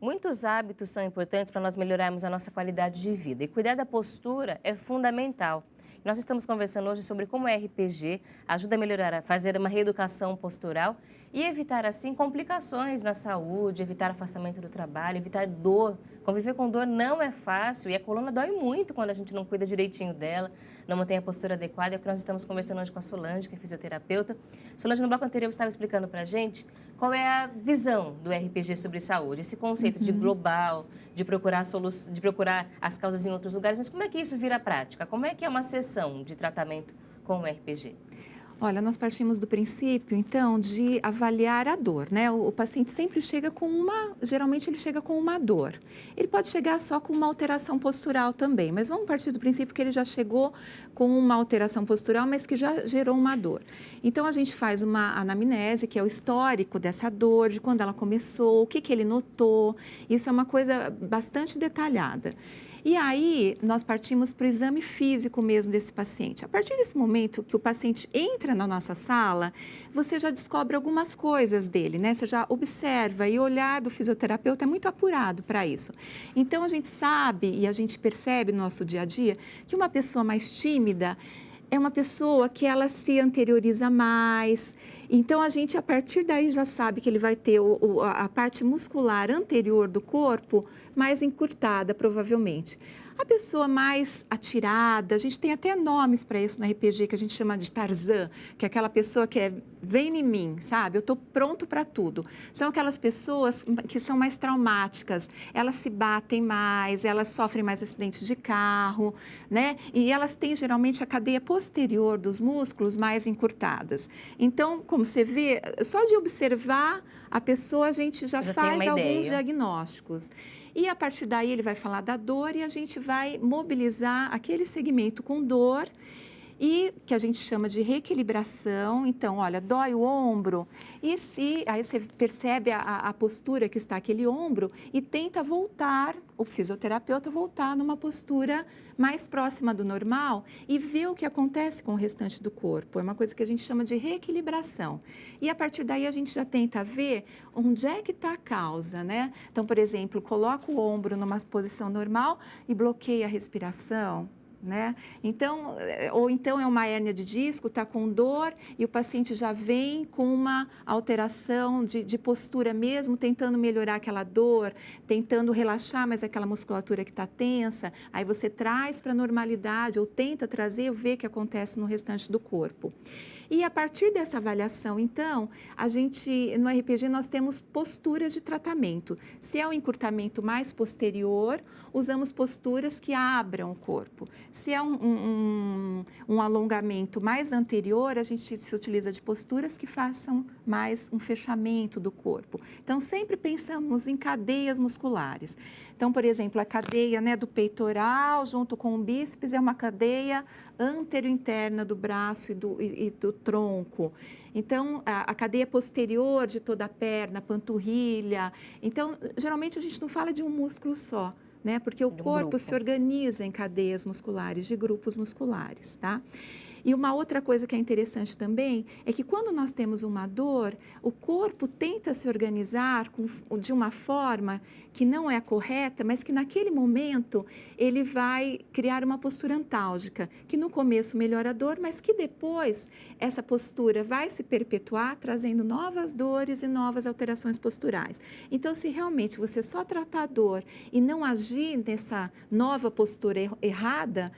Muitos hábitos são importantes para nós melhorarmos a nossa qualidade de vida e cuidar da postura é fundamental. Nós estamos conversando hoje sobre como o RPG ajuda a melhorar, a fazer uma reeducação postural e evitar, assim, complicações na saúde, evitar afastamento do trabalho, evitar dor. Conviver com dor não é fácil e a coluna dói muito quando a gente não cuida direitinho dela, não mantém a postura adequada. É o que nós estamos conversando hoje com a Solange, que é fisioterapeuta. Solange, no bloco anterior você estava explicando para a gente qual é a visão do RPG sobre saúde, esse conceito de global, de procurar de procurar as causas em outros lugares, mas como é que isso vira prática? Como é que é uma sessão de tratamento com o RPG? Olha, nós partimos do princípio, então, de avaliar a dor, né? O paciente sempre chega com geralmente ele chega com uma dor. Ele pode chegar só com uma alteração postural também, mas vamos partir do princípio que ele já chegou com uma alteração postural, mas que já gerou uma dor. Então, a gente faz uma anamnese, que é o histórico dessa dor, de quando ela começou, o que que ele notou. Isso é uma coisa bastante detalhada. E aí, nós partimos para o exame físico mesmo desse paciente. A partir desse momento que o paciente entra na nossa sala, você já descobre algumas coisas dele, né? Você já observa e o olhar do fisioterapeuta é muito apurado para isso. Então, a gente sabe e a gente percebe no nosso dia a dia que uma pessoa mais tímida é uma pessoa que ela se anterioriza mais. Então, a gente, a partir daí, já sabe que ele vai ter a parte muscular anterior do corpo mais encurtada, provavelmente. A pessoa mais atirada, a gente tem até nomes para isso no RPG, que a gente chama de Tarzan, que é aquela pessoa que é, vem em mim, sabe? Eu estou pronto para tudo. São aquelas pessoas que são mais traumáticas, elas se batem mais, elas sofrem mais acidentes de carro, né? E elas têm geralmente a cadeia posterior dos músculos mais encurtadas. Então, como você vê, só de observar a pessoa, a gente já faz alguns diagnósticos. E a partir daí ele vai falar da dor e a gente vai mobilizar aquele segmento com dor e que a gente chama de reequilibração. Então, olha, dói o ombro e aí você percebe a postura que está aquele ombro e tenta voltar, o fisioterapeuta voltar numa postura mais próxima do normal e ver o que acontece com o restante do corpo. É uma coisa que a gente chama de reequilibração. E a partir daí a gente já tenta ver onde é que está a causa, né? Então, por exemplo, coloca o ombro numa posição normal e bloqueia a respiração. Né? Então, ou então é uma hérnia de disco, está com dor e o paciente já vem com uma alteração de postura mesmo, tentando melhorar aquela dor, tentando relaxar mais aquela musculatura que está tensa, aí você traz para a normalidade ou tenta trazer, ver o que acontece no restante do corpo. E a partir dessa avaliação, então, no RPG nós temos posturas de tratamento. Se é um encurtamento mais posterior, usamos posturas que abram o corpo. Se é um alongamento mais anterior, a gente se utiliza de posturas que façam mais um fechamento do corpo. Então, sempre pensamos em cadeias musculares. Então, por exemplo, a cadeia, né, do peitoral junto com o bíceps é uma cadeia anterointerna do braço e do tronco. Então, a cadeia posterior de toda a perna, panturrilha. Então, geralmente a gente não fala de um músculo só, né? Porque o corpo se organiza em cadeias musculares, de grupos musculares, tá? E uma outra coisa que é interessante também é que quando nós temos uma dor, o corpo tenta se organizar de uma forma que não é a correta, mas que naquele momento ele vai criar uma postura antálgica, que no começo melhora a dor, mas que depois essa postura vai se perpetuar, trazendo novas dores e novas alterações posturais. Então, se realmente você só tratar a dor e não agir nessa nova postura errada,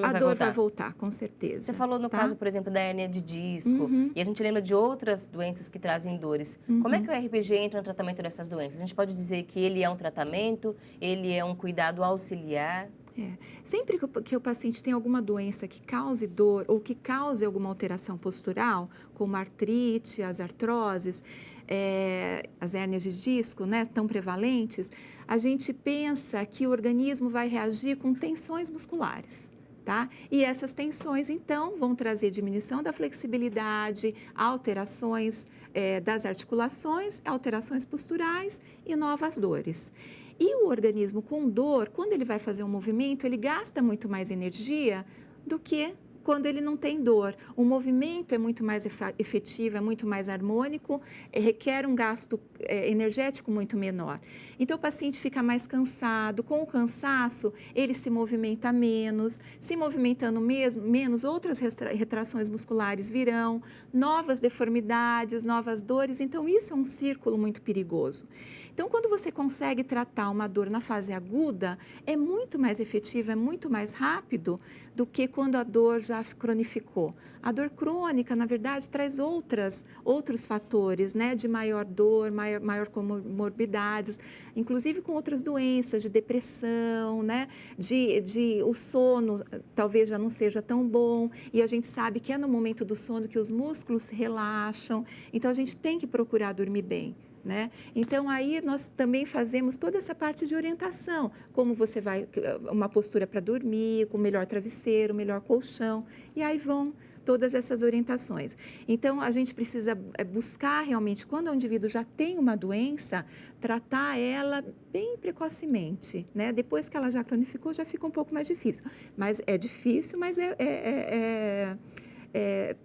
a dor vai voltar, com certeza. Você falou no caso, por exemplo, da hérnia de disco, e a gente lembra de outras doenças que trazem dores. Como é que o RPG entra no tratamento dessas doenças? A gente pode dizer que ele é um tratamento, ele é um cuidado auxiliar? Sempre que o paciente tem alguma doença que cause dor ou que cause alguma alteração postural, como a artrite, as artroses, as hérnias de disco, né, tão prevalentes, a gente pensa que o organismo vai reagir com tensões musculares. Tá? E essas tensões, então, vão trazer diminuição da flexibilidade, alterações das articulações, alterações posturais e novas dores. E o organismo com dor, quando ele vai fazer um movimento, ele gasta muito mais energia do que quando ele não tem dor. O movimento é muito mais efetivo, é muito mais harmônico, requer um gasto energético muito menor. Então, o paciente fica mais cansado. Com o cansaço, ele se movimenta menos. Se movimentando menos, outras retrações musculares virão, novas deformidades, novas dores. Então, isso é um círculo muito perigoso. Então, quando você consegue tratar uma dor na fase aguda, é muito mais efetivo, é muito mais rápido do que quando a dor já cronificou. A dor crônica, na verdade, traz outros fatores, né, de maior dor, maior comorbidades, inclusive com outras doenças, de depressão, né, o sono talvez já não seja tão bom, e a gente sabe que é no momento do sono que os músculos se relaxam, então a gente tem que procurar dormir bem. Né? Então, aí nós também fazemos toda essa parte de orientação, como você vai, uma postura para dormir, com o melhor travesseiro, o melhor colchão, e aí vão todas essas orientações. Então, a gente precisa buscar realmente, quando o indivíduo já tem uma doença, tratar ela bem precocemente, né? Depois que ela já cronificou, já fica um pouco mais difícil. Mas é difícil, mas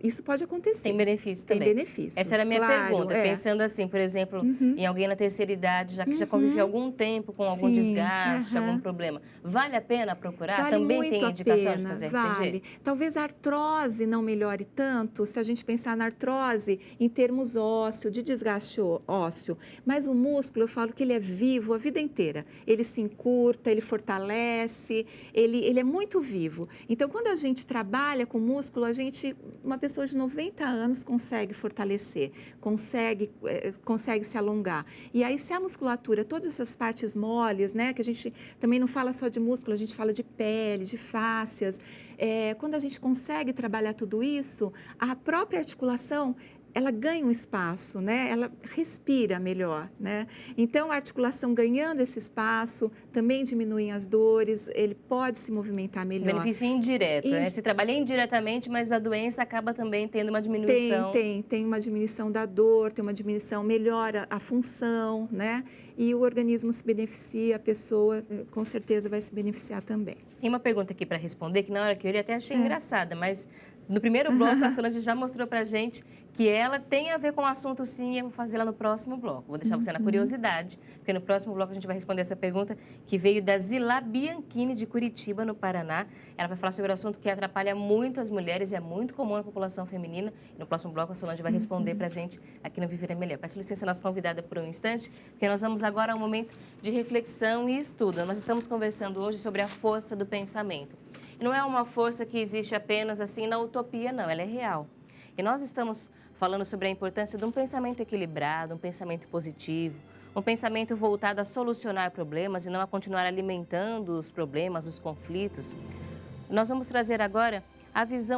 isso pode acontecer. Tem benefícios também. Tem benefícios, Essa era a minha pergunta. Pensando assim, por exemplo, em alguém na terceira idade, já que já conviveu algum tempo com algum desgaste, algum problema. Vale a pena procurar? Vale também muito tem a indicação pena, de fazer vale. RPG? Talvez a artrose não melhore tanto, se a gente pensar na artrose em termos de desgaste ósseo. Mas o músculo, eu falo que ele é vivo a vida inteira. Ele se encurta, ele fortalece, ele é muito vivo. Então, quando a gente trabalha com músculo, uma pessoa de 90 anos consegue fortalecer, consegue se alongar. E aí, se a musculatura, todas essas partes moles, né, que a gente também não fala só de músculo, a gente fala de pele, de fáscias, quando a gente consegue trabalhar tudo isso, a própria articulação, ela ganha um espaço, né? Ela respira melhor, né? Então, a articulação ganhando esse espaço, também diminuem as dores, ele pode se movimentar melhor. Benefício indireto, né? Se trabalha indiretamente, mas a doença acaba também tendo uma diminuição. Tem uma diminuição da dor, tem uma diminuição, melhora a função, né? E o organismo se beneficia, a pessoa com certeza vai se beneficiar também. Tem uma pergunta aqui para responder, que na hora que eu li até achei engraçada, mas no primeiro bloco a Solange já mostrou para a gente que ela tem a ver com o assunto sim, e eu vou fazer ela no próximo bloco. Vou deixar você na curiosidade, porque no próximo bloco a gente vai responder essa pergunta que veio da Zila Bianchini, de Curitiba, no Paraná. Ela vai falar sobre o assunto que atrapalha muito as mulheres e é muito comum na população feminina. E no próximo bloco a Solange vai responder para a gente aqui no Viver é Melhor. Peço licença, nossa convidada, por um instante, porque nós vamos agora a um momento de reflexão e estudo. Nós estamos conversando hoje sobre a força do pensamento. E não é uma força que existe apenas assim na utopia, não, ela é real. E nós estamos falando sobre a importância de um pensamento equilibrado, um pensamento positivo, um pensamento voltado a solucionar problemas e não a continuar alimentando os problemas, os conflitos. Nós vamos trazer agora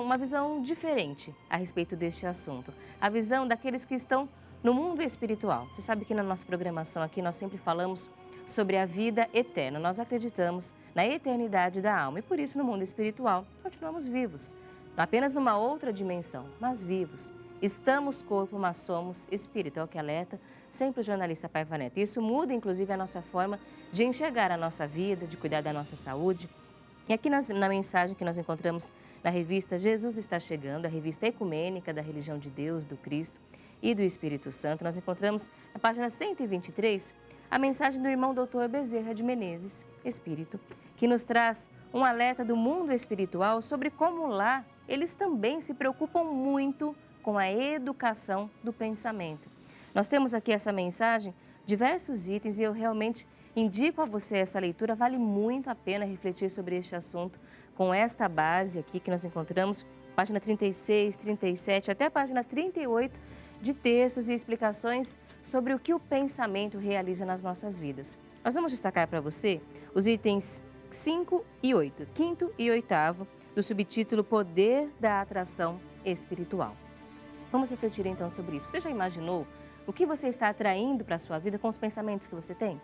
uma visão diferente a respeito deste assunto. A visão daqueles que estão no mundo espiritual. Você sabe que na nossa programação aqui nós sempre falamos sobre a vida eterna. Nós acreditamos na eternidade da alma e por isso no mundo espiritual continuamos vivos. Não apenas numa outra dimensão, mas vivos. Estamos corpo, mas somos espírito, é o que alerta sempre o jornalista Paiva Neto. Isso muda, inclusive, a nossa forma de enxergar a nossa vida, de cuidar da nossa saúde. E aqui na mensagem que nós encontramos na revista Jesus Está Chegando, a revista ecumênica da religião de Deus, do Cristo e do Espírito Santo, nós encontramos na página 123 a mensagem do irmão Dr. Bezerra de Menezes, espírito, que nos traz um alerta do mundo espiritual sobre como lá eles também se preocupam muito com a educação do pensamento. Nós temos aqui essa mensagem, diversos itens, e eu realmente indico a você essa leitura. Vale muito a pena refletir sobre este assunto com esta base aqui que nós encontramos, página 36, 37, até a página 38, de textos e explicações sobre o que o pensamento realiza nas nossas vidas. Nós vamos destacar para você os itens 5 e 8, quinto e oitavo, do subtítulo Poder da Atração Espiritual. Vamos refletir então sobre isso. Você já imaginou o que você está atraindo para a sua vida com os pensamentos que você tem?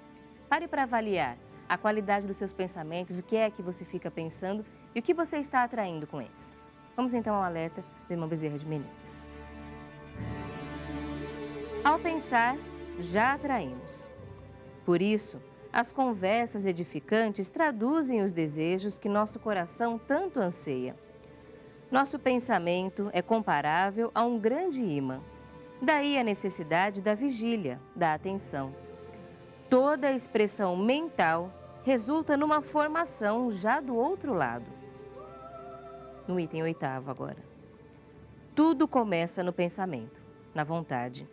Pare para avaliar a qualidade dos seus pensamentos, o que é que você fica pensando e o que você está atraindo com eles. Vamos então ao alerta do irmão Bezerra de Menezes. Ao pensar, já atraímos. Por isso, as conversas edificantes traduzem os desejos que nosso coração tanto anseia. Nosso pensamento é comparável a um grande ímã. Daí a necessidade da vigília, da atenção. Toda expressão mental resulta numa formação já do outro lado. No item 8º agora. Tudo começa no pensamento, na vontade.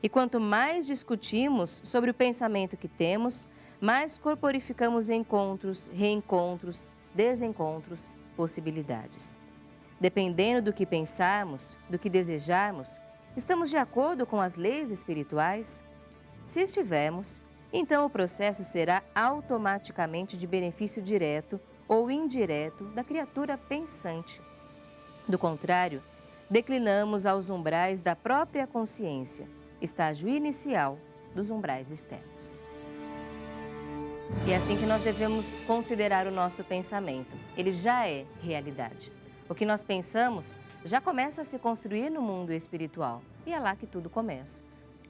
E quanto mais discutimos sobre o pensamento que temos, mais corporificamos encontros, reencontros, desencontros, possibilidades. Dependendo do que pensarmos, do que desejarmos, estamos de acordo com as leis espirituais? Se estivermos, então o processo será automaticamente de benefício direto ou indireto da criatura pensante. Do contrário, declinamos aos umbrais da própria consciência, estágio inicial dos umbrais externos. E é assim que nós devemos considerar o nosso pensamento. Ele já é realidade. O que nós pensamos já começa a se construir no mundo espiritual e é lá que tudo começa.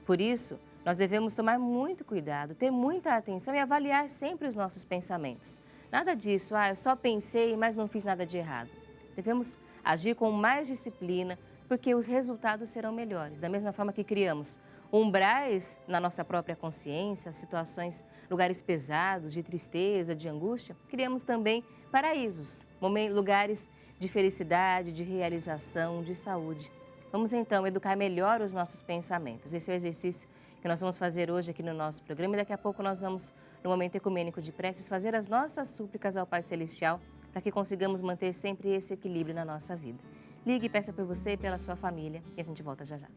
Por isso, nós devemos tomar muito cuidado, ter muita atenção e avaliar sempre os nossos pensamentos. Nada disso, eu só pensei, mas não fiz nada de errado. Devemos agir com mais disciplina, porque os resultados serão melhores. Da mesma forma que criamos umbrais na nossa própria consciência, situações, lugares pesados, de tristeza, de angústia, criamos também paraísos, lugares de felicidade, de realização, de saúde. Vamos então educar melhor os nossos pensamentos. Esse é o exercício que nós vamos fazer hoje aqui no nosso programa e daqui a pouco nós vamos, no momento ecumênico de preces, fazer as nossas súplicas ao Pai Celestial para que consigamos manter sempre esse equilíbrio na nossa vida. Ligue e peça por você e pela sua família e a gente volta já já.